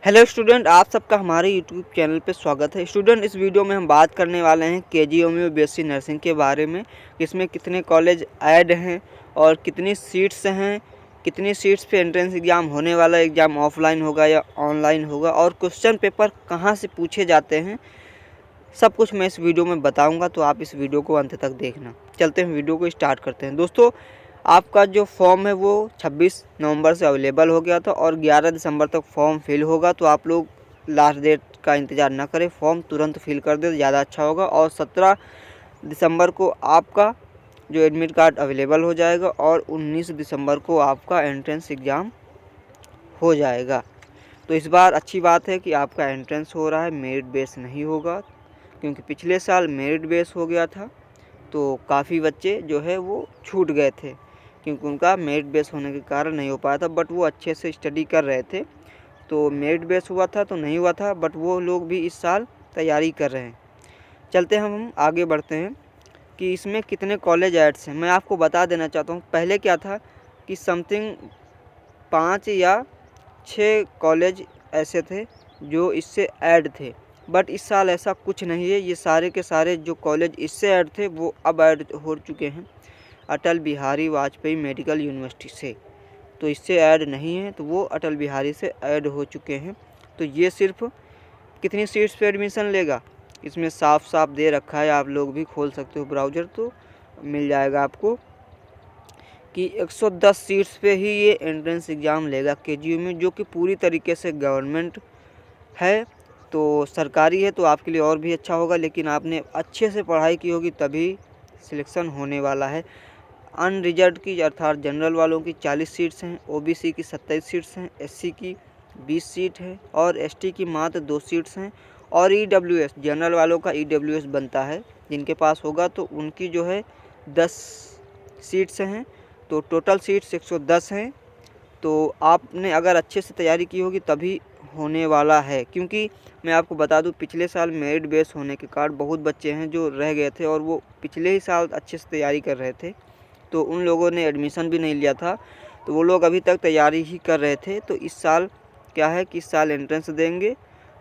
Hello student, आप सबका हमारे यूट्यूब चैनल पे स्वागत है। स्टूडेंट, इस वीडियो में हम बात करने वाले हैं केजी होम्यो बीएससी नर्सिंग के बारे में। इसमें कितने कॉलेज ऐड हैं और कितनी सीट्स हैं, कितनी सीट्स पे एंट्रेंस एग्ज़ाम होने वाला, एग्ज़ाम ऑफलाइन होगा या ऑनलाइन होगा, और क्वेश्चन पेपर कहाँ से पूछे जाते हैं, सब कुछ मैं इस वीडियो में बताऊँगा। तो आप इस वीडियो को अंत तक देखना। चलते हैं, वीडियो को स्टार्ट करते हैं। दोस्तों, आपका जो फॉर्म है वो 26 नवंबर से अवेलेबल हो गया था और 11 दिसंबर तक फॉर्म फिल होगा। तो आप लोग लास्ट डेट का इंतज़ार ना करें, फॉर्म तुरंत फिल कर दे, ज़्यादा अच्छा होगा। और 17 दिसंबर को आपका जो एडमिट कार्ड अवेलेबल हो जाएगा और 19 दिसंबर को आपका एंट्रेंस एग्ज़ाम हो जाएगा। तो इस बार अच्छी बात है कि आपका एंट्रेंस हो रहा है, मेरिट बेस नहीं होगा, क्योंकि पिछले साल मेरिट बेस हो गया था तो काफ़ी बच्चे जो है वो छूट गए थे, क्योंकि उनका मेरिट बेस होने के कारण नहीं हो पाया था। बट वो अच्छे से स्टडी कर रहे थे, तो मेरिट बेस हुआ था तो नहीं हुआ था, बट वो लोग भी इस साल तैयारी कर रहे हैं। चलते हम आगे बढ़ते हैं कि इसमें कितने कॉलेज ऐड्स हैं। मैं आपको बता देना चाहता हूँ, पहले क्या था कि समथिंग 5 या 6 कॉलेज ऐसे थे जो इससे ऐड थे, बट इस साल ऐसा कुछ नहीं है। ये सारे के सारे जो कॉलेज इससे ऐड थे वो अब ऐड हो चुके हैं अटल बिहारी वाजपेयी मेडिकल यूनिवर्सिटी से। तो इससे ऐड नहीं है, तो वो अटल बिहारी से ऐड हो चुके हैं। तो ये सिर्फ कितनी सीट्स पे एडमिशन लेगा, इसमें साफ साफ दे रखा है, आप लोग भी खोल सकते हो ब्राउज़र, तो मिल जाएगा आपको कि 110 सीट्स पे ही ये एंट्रेंस एग्ज़ाम लेगा केजीयू में, जो कि पूरी तरीके से गवर्नमेंट है। तो सरकारी है तो आपके लिए और भी अच्छा होगा, लेकिन आपने अच्छे से पढ़ाई की होगी तभी सिलेक्शन होने वाला है। अनरिजर्व्ड की अर्थात जनरल वालों की 40 सीट्स हैं, ओबीसी की 27 सीट्स हैं, एससी की 20 सीट है और एसटी की मात्र 2 सीट्स हैं। और ईडब्ल्यूएस, जनरल वालों का ईडब्ल्यूएस बनता है, जिनके पास होगा तो उनकी जो है 10 सीट्स हैं। तो टोटल सीट्स 110 हैं। तो आपने अगर अच्छे से तैयारी की होगी तभी होने वाला है, क्योंकि मैं आपको बता दूं पिछले साल मेरिट बेस होने के कारण बहुत बच्चे हैं जो रह गए थे और वो पिछले ही साल अच्छे से तैयारी कर रहे थे, तो उन लोगों ने एडमिशन भी नहीं लिया था, तो वो लोग अभी तक तैयारी ही कर रहे थे। तो इस साल क्या है कि इस साल एंट्रेंस देंगे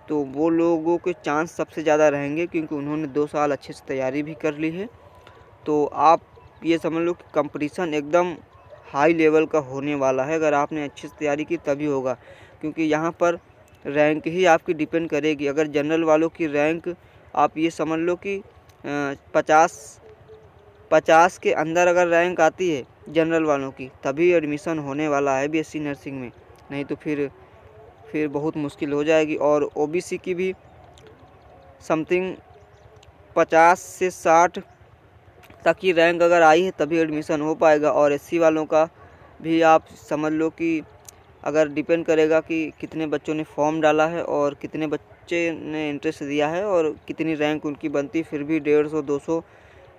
तो वो लोगों के चांस सबसे ज़्यादा रहेंगे, क्योंकि उन्होंने 2 साल अच्छे से तैयारी भी कर ली है। तो आप ये समझ लो कि कंपटीशन एकदम हाई लेवल का होने वाला है। अगर आपने अच्छी से तैयारी की तभी होगा, क्योंकि यहाँ पर रैंक ही आपकी डिपेंड करेगी। अगर जनरल वालों की रैंक आप ये समझ लो कि 50 के अंदर अगर रैंक आती है जनरल वालों की, तभी एडमिशन होने वाला है बीएससी नर्सिंग में, नहीं तो फिर बहुत मुश्किल हो जाएगी। और ओबीसी की भी समथिंग 50 से 60 तक की रैंक अगर आई है तभी एडमिशन हो पाएगा। और एससी वालों का भी आप समझ लो कि अगर डिपेंड करेगा कि कितने बच्चों ने फॉर्म डाला है और कितने बच्चे ने इंटरेस्ट दिया है और कितनी रैंक उनकी बनती, फिर भी 150 200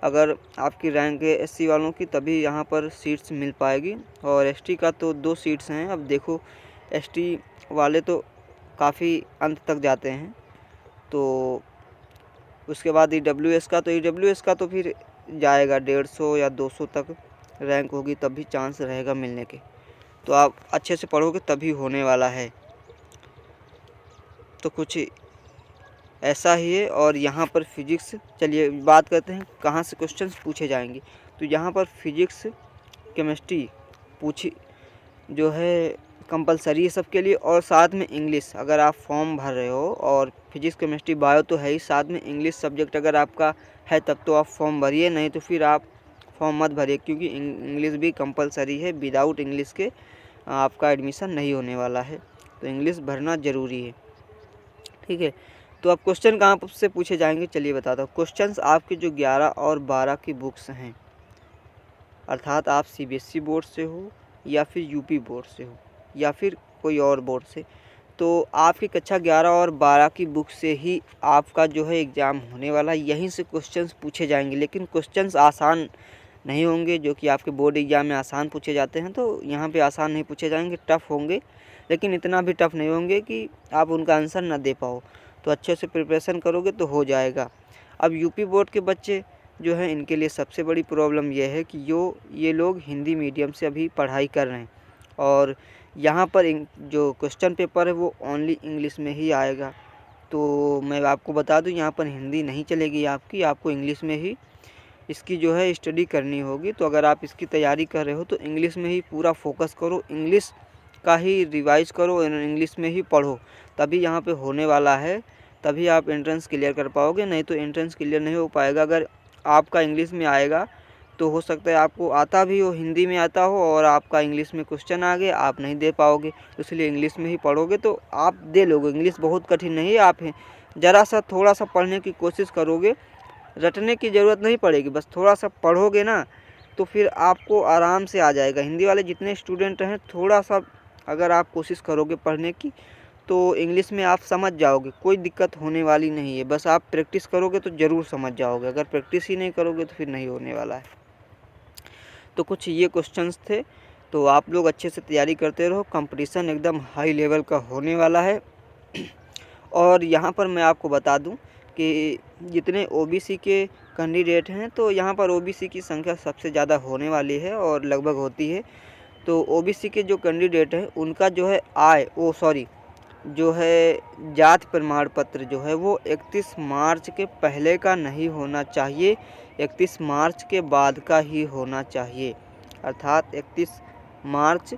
अगर आपकी रैंक है एससी वालों की तभी यहाँ पर सीट्स मिल पाएगी। और एसटी का तो 2 सीट्स हैं। अब देखो, एसटी वाले तो काफ़ी अंत तक जाते हैं, तो उसके बाद ईडब्ल्यूएस का तो फिर जाएगा 150 या 200 तक रैंक होगी तभी चांस रहेगा मिलने के। तो आप अच्छे से पढ़ोगे तभी होने वाला है। तो कुछ ऐसा ही है। और यहाँ पर फिजिक्स, चलिए बात करते हैं कहाँ से क्वेश्चंस पूछे जाएंगे। तो यहाँ पर फिजिक्स केमिस्ट्री पूछी जो है कंपलसरी है सबके लिए, और साथ में इंग्लिश। अगर आप फॉर्म भर रहे हो और फिजिक्स केमिस्ट्री बायो तो है ही, साथ में इंग्लिश सब्जेक्ट अगर आपका है तब तो आप फॉर्म भरिए, नहीं तो फिर आप फॉर्म मत भरिए, क्योंकि इंग्लिश भी कंपलसरी है। विदाउट इंग्लिश के आपका एडमिशन नहीं होने वाला है, तो इंग्लिश भरना ज़रूरी है, ठीक है। तो अब क्वेश्चन कहाँ से पूछे जाएंगे, चलिए बताता हूँ। क्वेश्चंस आपके जो 11 और 12 की बुक्स हैं, अर्थात आप सीबीएसई बोर्ड से हो या फिर यूपी बोर्ड से हो या फिर कोई और बोर्ड से, तो आपकी कक्षा 11 और 12 की बुक से ही आपका जो है एग्ज़ाम होने वाला है। यहीं से क्वेश्चंस पूछे जाएंगे, लेकिन क्वेश्चंस आसान नहीं होंगे, जो कि आपके बोर्ड एग्ज़ाम में आसान पूछे जाते हैं। तो यहाँ पे आसान नहीं पूछे जाएंगे, टफ़ होंगे, लेकिन इतना भी टफ़ नहीं होंगे कि आप उनका आंसर ना दे पाओ। तो अच्छे से प्रिपरेशन करोगे तो हो जाएगा। अब यूपी बोर्ड के बच्चे जो हैं, इनके लिए सबसे बड़ी प्रॉब्लम यह है कि ये लोग हिंदी मीडियम से अभी पढ़ाई कर रहे हैं, और यहाँ पर जो क्वेश्चन पेपर है वो ओनली इंग्लिश में ही आएगा। तो मैं आपको बता दूँ, यहाँ पर हिंदी नहीं चलेगी आपकी, आपको इंग्लिश में ही इसकी जो है स्टडी करनी होगी। तो अगर आप इसकी तैयारी कर रहे हो तो इंग्लिश में ही पूरा फोकस करो, इंग्लिश का ही रिवाइज करो, इंग्लिश में ही पढ़ो, तभी यहाँ पे होने वाला है, तभी आप एंट्रेंस क्लियर कर पाओगे, नहीं तो एंट्रेंस क्लियर नहीं हो पाएगा। अगर आपका इंग्लिश में आएगा तो हो सकता है आपको आता भी हो, हिंदी में आता हो, और आपका इंग्लिश में क्वेश्चन आ गए, आप नहीं दे पाओगे। तो इसलिए इंग्लिश में ही पढ़ोगे तो आप दे लोगे। इंग्लिश बहुत कठिन नहीं है, आप ज़रा सा थोड़ा सा पढ़ने की कोशिश करोगे, रटने की ज़रूरत नहीं पड़ेगी, बस थोड़ा सा पढ़ोगे ना तो फिर आपको आराम से आ जाएगा। हिंदी वाले जितने स्टूडेंट हैं, थोड़ा सा अगर आप कोशिश करोगे पढ़ने की तो इंग्लिश में आप समझ जाओगे, कोई दिक्कत होने वाली नहीं है। बस आप प्रैक्टिस करोगे तो ज़रूर समझ जाओगे, अगर प्रैक्टिस ही नहीं करोगे तो फिर नहीं होने वाला है। तो कुछ ये क्वेश्चंस थे, तो आप लोग अच्छे से तैयारी करते रहो, कंपटीशन एकदम हाई लेवल का होने वाला है। और यहाँ पर मैं आपको बता दूँ कि जितने ओबीसी के कैंडिडेट हैं, तो यहाँ पर ओबीसी की संख्या सबसे ज़्यादा होने वाली है और लगभग होती है। तो ओबीसी के जो कैंडिडेट हैं उनका जो है जो है जाति प्रमाण पत्र जो है वो 31 मार्च के पहले का नहीं होना चाहिए, 31 मार्च के बाद का ही होना चाहिए। अर्थात 31 मार्च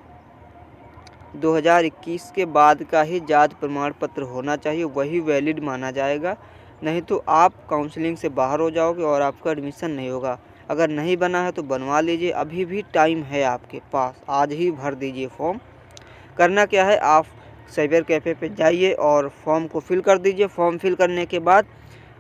2021 के बाद का ही जाति प्रमाण पत्र होना चाहिए, वही वैलिड माना जाएगा। नहीं तो आप काउंसलिंग से बाहर हो जाओगे और आपका एडमिशन नहीं होगा। अगर नहीं बना है तो बनवा लीजिए, अभी भी टाइम है आपके पास, आज ही भर दीजिए फॉर्म। करना क्या है, आप साइबर कैफ़े पे जाइए और फॉर्म को फिल कर दीजिए। फॉर्म फिल करने के बाद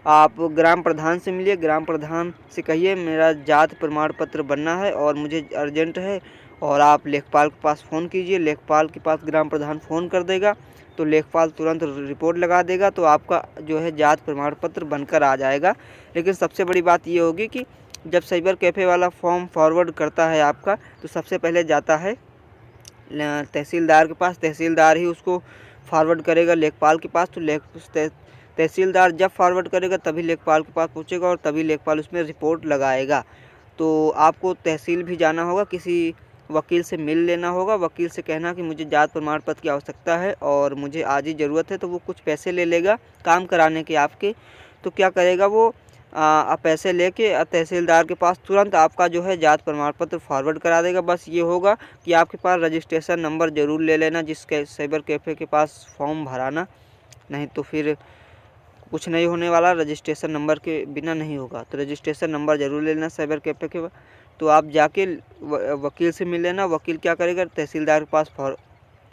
आप ग्राम प्रधान से मिलिए, ग्राम प्रधान से कहिए मेरा जाति प्रमाण पत्र बनना है और मुझे अर्जेंट है, और आप लेखपाल के पास फ़ोन कीजिए। लेखपाल के पास ग्राम प्रधान फ़ोन कर देगा तो लेखपाल तुरंत रिपोर्ट लगा देगा, तो आपका जो है जाति प्रमाण पत्र बनकर आ जाएगा। लेकिन सबसे बड़ी बात ये होगी कि जब साइबर कैफ़े वाला फॉर्म फॉरवर्ड करता है आपका, तो सबसे पहले जाता है तहसीलदार के पास, तहसीलदार ही उसको फॉरवर्ड करेगा लेखपाल के पास। तो तहसीलदार जब फॉरवर्ड करेगा तभी लेखपाल के पास पहुंचेगा और तभी लेखपाल उसमें रिपोर्ट लगाएगा। तो आपको तहसील भी जाना होगा, किसी वकील से मिल लेना होगा, वकील से कहना कि मुझे जाति प्रमाण पत्र की आवश्यकता है और मुझे आज ही ज़रूरत है, तो वो कुछ पैसे ले लेगा काम कराने के आपके। तो क्या करेगा वो, पैसे लेके तहसीलदार के पास तुरंत आपका जो है जाति प्रमाण पत्र फॉरवर्ड करा देगा। बस ये होगा कि आपके पास रजिस्ट्रेशन नंबर ज़रूर ले लेना, जिसके साइबर कैफ़े के पास फॉर्म भराना, नहीं तो फिर कुछ नहीं होने वाला, रजिस्ट्रेशन नंबर के बिना नहीं होगा। तो रजिस्ट्रेशन नंबर ज़रूर ले लेना साइबर कैफ़े के। तो आप जाके वकील से मिल लेना, वकील क्या करेगा, तहसीलदार के पास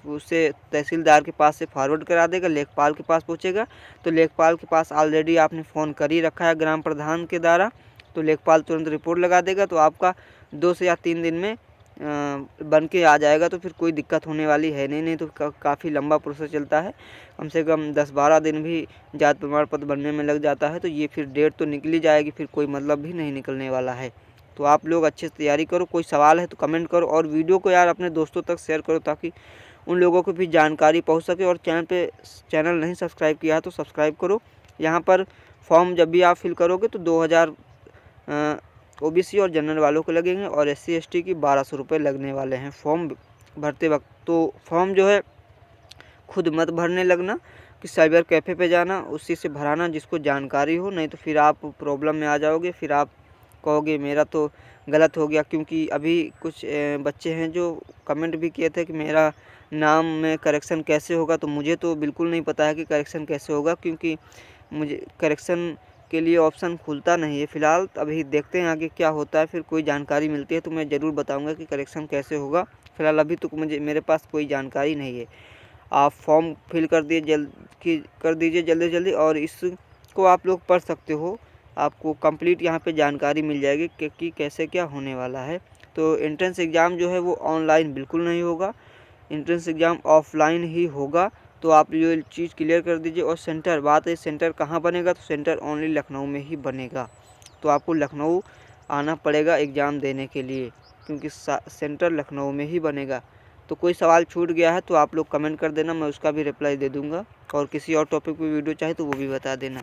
उसे तहसीलदार के पास से फॉरवर्ड करा देगा, लेखपाल के पास पहुंचेगा। तो लेखपाल के पास ऑलरेडी आपने फ़ोन कर ही रखा है ग्राम प्रधान के द्वारा, तो लेखपाल तुरंत रिपोर्ट लगा देगा। तो आपका 2 से या 3 दिन में बन के आ जाएगा, तो फिर कोई दिक्कत होने वाली है नहीं तो काफ़ी लंबा प्रोसेस चलता है, कम से कम 10-12 दिन भी जाति प्रमाण पत्र बनने में लग जाता है। तो ये फिर डेट तो निकली जाएगी, फिर कोई मतलब भी नहीं निकलने वाला है। तो आप लोग अच्छे से तैयारी करो, कोई सवाल है तो कमेंट करो, और वीडियो को यार अपने दोस्तों तक शेयर करो ताकि उन लोगों को भी जानकारी पहुंच सके। और चैनल नहीं सब्सक्राइब किया है तो सब्सक्राइब करो। यहाँ पर फॉर्म जब भी आप फिल करोगे तो 2000 ओबीसी और जनरल वालों को लगेंगे और SC ST की 1200 रुपये लगने वाले हैं फॉर्म भरते वक्त। तो फॉर्म जो है खुद मत भरने लगना, कि साइबर कैफ़े पे जाना, उसी से भराना जिसको जानकारी हो, नहीं तो फिर आप प्रॉब्लम में आ जाओगे। फिर आप कहोगे मेरा तो गलत हो गया, क्योंकि अभी कुछ बच्चे हैं जो कमेंट भी किए थे कि मेरा नाम में करेक्शन कैसे होगा। तो मुझे तो बिल्कुल नहीं पता है कि करेक्शन कैसे होगा, क्योंकि मुझे करेक्शन के लिए ऑप्शन खुलता नहीं है फ़िलहाल। अभी देखते हैं आगे क्या होता है, फिर कोई जानकारी मिलती है तो मैं ज़रूर बताऊंगा कि करेक्शन कैसे होगा। फ़िलहाल अभी तो मेरे पास कोई जानकारी नहीं है। आप फॉर्म फिल कर दीजिए जल्दी जल्दी, और इसको आप लोग पढ़ सकते हो, आपको कंप्लीट यहाँ पे जानकारी मिल जाएगी कि कैसे क्या होने वाला है। तो एंट्रेंस एग्ज़ाम जो है वो ऑनलाइन बिल्कुल नहीं होगा, एंट्रेंस एग्ज़ाम ऑफलाइन ही होगा। तो आप ये चीज़ क्लियर कर दीजिए। और सेंटर, बात है सेंटर कहाँ बनेगा, तो सेंटर ओनली लखनऊ में ही बनेगा। तो आपको लखनऊ आना पड़ेगा एग्ज़ाम देने के लिए, क्योंकि सेंटर लखनऊ में ही बनेगा। तो कोई सवाल छूट गया है तो आप लोग कमेंट कर देना, मैं उसका भी रिप्लाई दे दूँगा, और किसी और टॉपिक पे वीडियो चाहे तो वो भी बता देना।